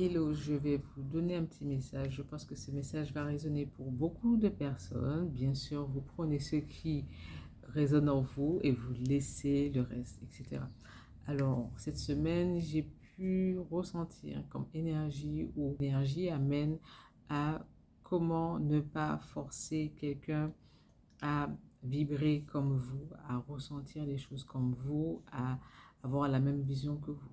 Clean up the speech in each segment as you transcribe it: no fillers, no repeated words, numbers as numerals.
Hello, je vais vous donner un petit message. Je pense que ce message va résonner pour beaucoup de personnes. Bien sûr, vous prenez ce qui résonne en vous et vous laissez le reste, etc. Alors, cette semaine, j'ai pu ressentir comme énergie ou l'énergie amène à comment ne pas forcer quelqu'un à vibrer comme vous, à ressentir les choses comme vous, à avoir la même vision que vous.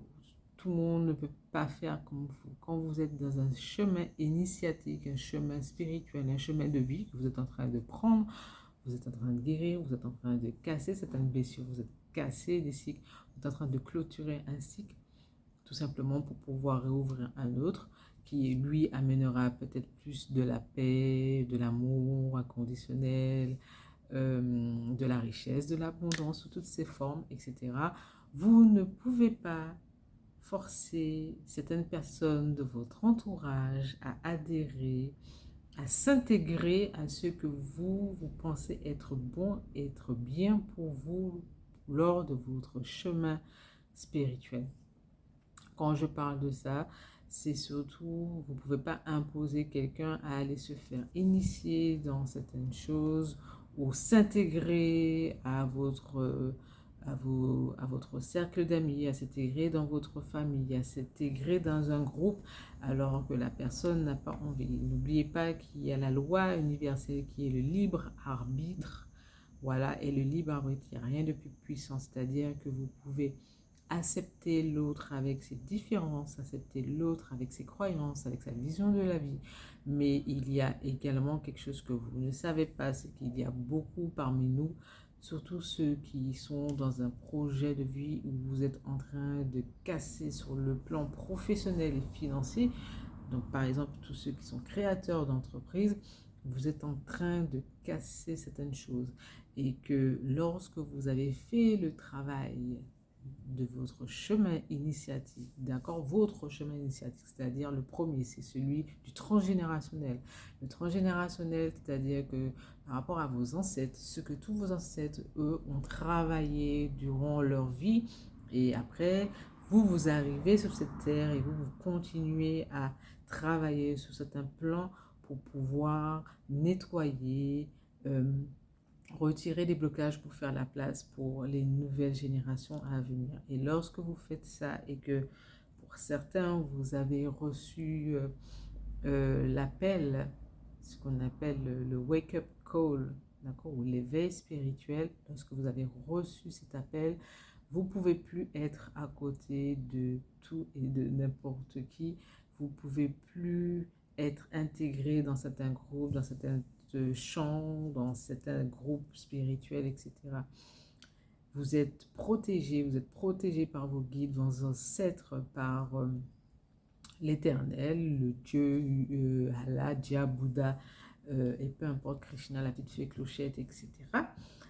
Tout le monde ne peut pas faire comme vous. Quand vous êtes dans un chemin initiatique, un chemin spirituel, un chemin de vie que vous êtes en train de prendre, vous êtes en train de guérir, vous êtes en train de casser certaines blessures, vous êtes cassé des cycles, vous êtes en train de clôturer un cycle, tout simplement pour pouvoir réouvrir un autre qui, lui, amènera peut-être plus de la paix, de l'amour inconditionnel, de la richesse, de l'abondance sous toutes ses formes, etc. Vous ne pouvez pas forcer certaines personnes de votre entourage à adhérer, à s'intégrer à ce que vous pensez être bon, être bien pour vous lors de votre chemin spirituel. Quand je parle de ça, c'est surtout, vous ne pouvez pas imposer quelqu'un à aller se faire initier dans certaines choses ou s'intégrer à votre cercle d'amis, à s'intégrer dans votre famille, à s'intégrer dans un groupe alors que la personne n'a pas envie. N'oubliez pas qu'il y a la loi universelle qui est le libre arbitre. Voilà, et le libre arbitre, il n'y a rien de plus puissant, c'est-à-dire que vous pouvez accepter l'autre avec ses différences, accepter l'autre avec ses croyances, avec sa vision de la vie. Mais il y a également quelque chose que vous ne savez pas, c'est qu'il y a beaucoup parmi nous, surtout ceux qui sont dans un projet de vie où vous êtes en train de casser sur le plan professionnel et financier. Donc par exemple, tous ceux qui sont créateurs d'entreprises, vous êtes en train de casser certaines choses et que lorsque vous avez fait le travail de votre chemin initiatique, d'accord? Votre chemin initiatique, c'est-à-dire le premier, c'est celui du transgénérationnel. Le transgénérationnel, c'est-à-dire que par rapport à vos ancêtres, ce que tous vos ancêtres, eux, ont travaillé durant leur vie, et après, vous arrivez sur cette terre et vous continuez à travailler sur certains plans pour pouvoir nettoyer, euh, retirer les blocages pour faire la place pour les nouvelles générations à venir. Et lorsque vous faites ça et que pour certains, vous avez reçu l'appel, ce qu'on appelle le wake-up call, d'accord, ou l'éveil spirituel, lorsque vous avez reçu cet appel, vous ne pouvez plus être à côté de tout et de n'importe qui. Vous ne pouvez plus être intégré dans certains groupes, dans certains chants, dans certains groupes spirituels, etc. Vous êtes protégé par vos guides, vos ancêtres, par l'Éternel, le Dieu, Allah, Dia, Bouddha, et peu importe, Krishna, la petite fée clochette, etc.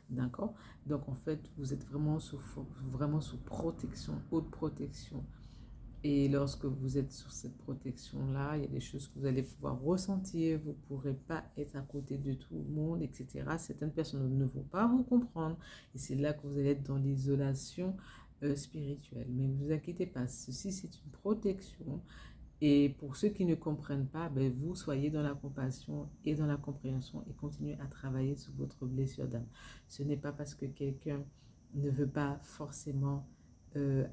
D'accord? Donc en fait, vous êtes vraiment sous protection, haute protection. Et lorsque vous êtes sur cette protection-là, il y a des choses que vous allez pouvoir ressentir, vous ne pourrez pas être à côté de tout le monde, etc. Certaines personnes ne vont pas vous comprendre. Et c'est là que vous allez être dans l'isolation spirituelle. Mais ne vous inquiétez pas, ceci c'est une protection. Et pour ceux qui ne comprennent pas, ben vous soyez dans la compassion et dans la compréhension et continuez à travailler sur votre blessure d'âme. Ce n'est pas parce que quelqu'un ne veut pas forcément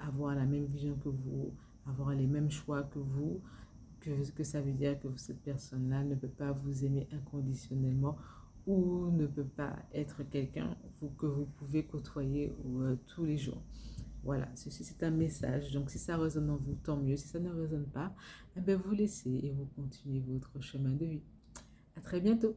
avoir la même vision que vous, avoir les mêmes choix que vous, que ça veut dire que cette personne-là ne peut pas vous aimer inconditionnellement ou ne peut pas être quelqu'un que vous pouvez côtoyer tous les jours. Voilà, ceci c'est un message. Donc si ça résonne en vous, tant mieux. Si ça ne résonne pas, eh bien, vous laissez et vous continuez votre chemin de vie. À très bientôt.